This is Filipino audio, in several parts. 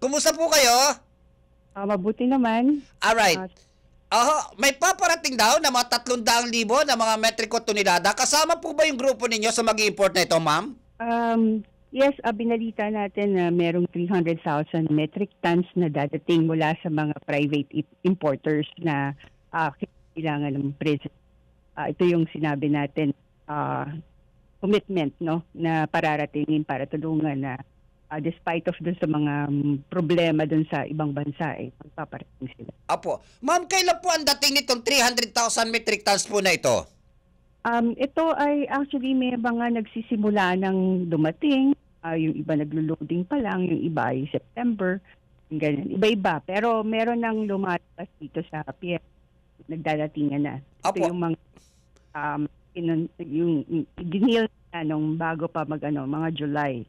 Kumusta po kayo? Mabuti naman. Alright. Ah, May paparating daw na mga 300,000 na mga metriko tonelada. Kasama po ba yung grupo ninyo sa mag-import na ito, ma'am? yes, binalita natin na merong 300,000 metric tons na dadating mula sa mga private importers na kailangan ng presyo. Ito yung sinabi natin, commitment, no, na pararatingin para tulungan na despite of dun sa mga problema dun sa ibang bansa, magpaparating sila. Apo. Ma'am, kailan po ang dating nitong 300,000 metric tons po na ito? Ito ay actually may mga nagsisimula ng dumating. Yung iba naglo-loading pa lang, yung iba ay September, ganyan. Iba-iba. Pero meron nang lumalabas dito sa pier, nagdadatingan na. Ito Apo. yung mga yung ginil na nung bago pa mga July.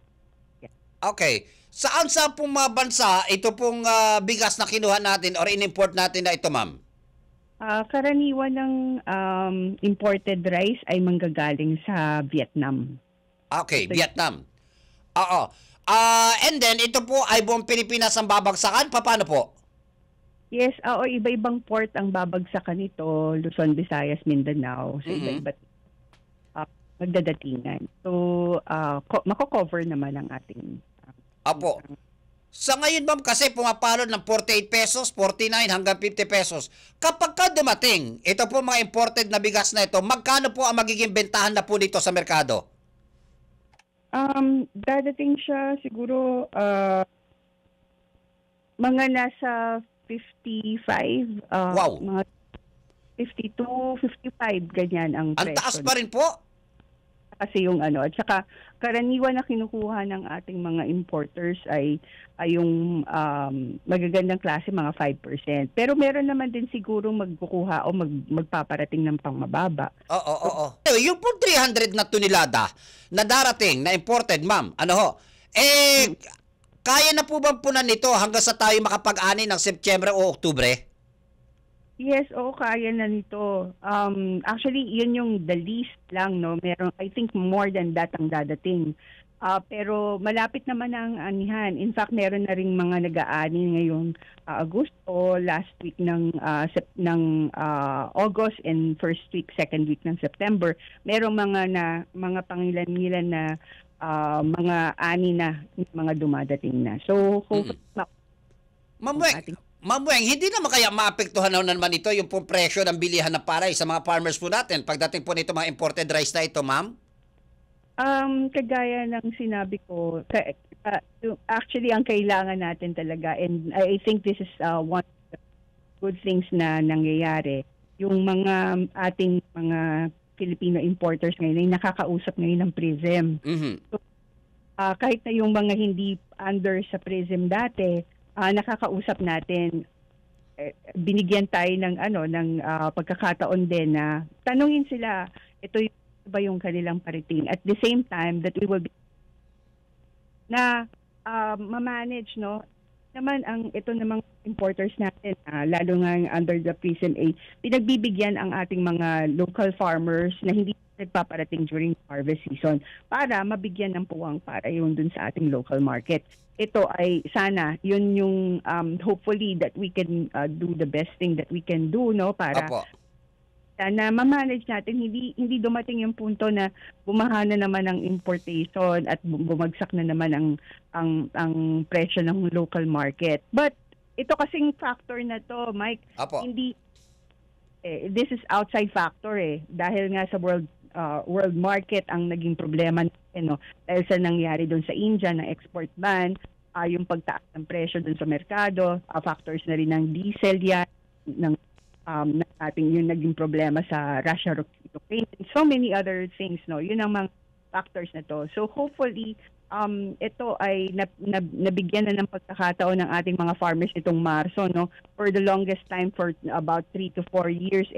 Okay. Saan pong mga bansa ito pong bigas na kinuha natin or in-import natin na ito, ma'am? Karaniwan ng imported rice ay manggagaling sa Vietnam. Okay, Vietnam. Oo. And then, ito po ay buong Pilipinas ang babagsakan. Paano po? Yes, iba-ibang port ang babagsakan nito, Luzon, Visayas, Mindanao. So iba-iba magdadatingan. So, mako-cover naman ang ating... Apo. Sa ngayon, ma'am, kasi pumapalo ng 48 pesos, 49 hanggang 50 pesos. Kapag ka dumating, ito po mga imported na bigas na ito, magkano po ang magiging bentahan na po dito sa merkado? Dadating siya siguro mga nasa 55. Wow. Mga 52, 55, ganyan ang Ang presyo. taas pa rin po. Kasi yung at saka karaniwan na kinukuha ng ating mga importers ay yung magagandang klase, mga 5%. Pero meron naman din siguro magkukuha o magpaparating ng pangmababa. Oo. Yung po 300 na tonelada na darating, na imported, ma'am, kaya na po bang punan nito hanggang sa tayo makapag-ani ng Setyembre o Oktubre? Yes, kaya na nito. Actually, yun yung the least lang, no? Meron, I think more than that ang dadating. Pero malapit naman ang anihan. In fact, meron na ring mga nag-aani ngayong Agosto, last week ng August, and first week, second week ng September. Merong mga pangilan-ngilan na mga ani na, mga dumadating na. So, Ma'am Weng, hindi naman kaya maapektuhan na naman ito yung pong presyo ng bilihan ng palay sa mga farmers po natin pagdating po nito mga imported rice na ito, ma'am? Kagaya ng sinabi ko, actually ang kailangan natin talaga, and I think this is one of the good things na nangyayari, yung mga ating mga Filipino importers ngayon ay nakakausap ngayon ng PRISM. Mm-hmm. So, kahit na yung mga hindi under sa PRISM dati, nakakausap natin, binigyan tayo ng pagkakataon din na tanungin sila, ito ba yung kanilang parating, at the same time that we will be na ma-manage, no, naman ito namang importers natin, lalo nga under the PRISM A, pinagbibigyan ang ating mga local farmers na hindi nagpaparating during harvest season para mabigyan ng puwang para yun dun sa ating local market. Ito ay sana yun yung hopefully that we can do the best thing that we can do, no, para na ma-manage natin, hindi dumating yung punto na bumaha na naman ang importation at bumagsak na naman ang presyo ng local market. But ito kasing factor na to, Mike, hindi this is outside factor dahil nga sa world market ang naging problema natin, no, dahil sa nangyari doon sa India ng export ban, yung pagtaas ng presyo doon sa merkado, factors na rin ng diesel yan, ng ating yung naging problema sa Russia, Ukraine, and so many other things, no. Yun ang mga factors na to. So hopefully ito ay nabigyan na ng pagkakataon ng ating mga farmers itong Marso, no. For the longest time, for about 3 to 4 years,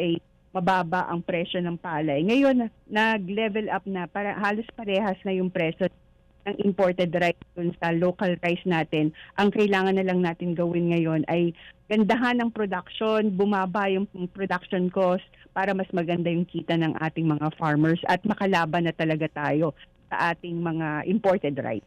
mababa ang presyo ng palay. Ngayon, nag-level up na, para halos parehas na yung presyo ng imported rice dun sa local rice natin. Ang kailangan na lang natin gawin ngayon ay gandahan ng production, bumaba yung production cost para mas maganda yung kita ng ating mga farmers at makalaban na talaga tayo sa ating mga imported rice.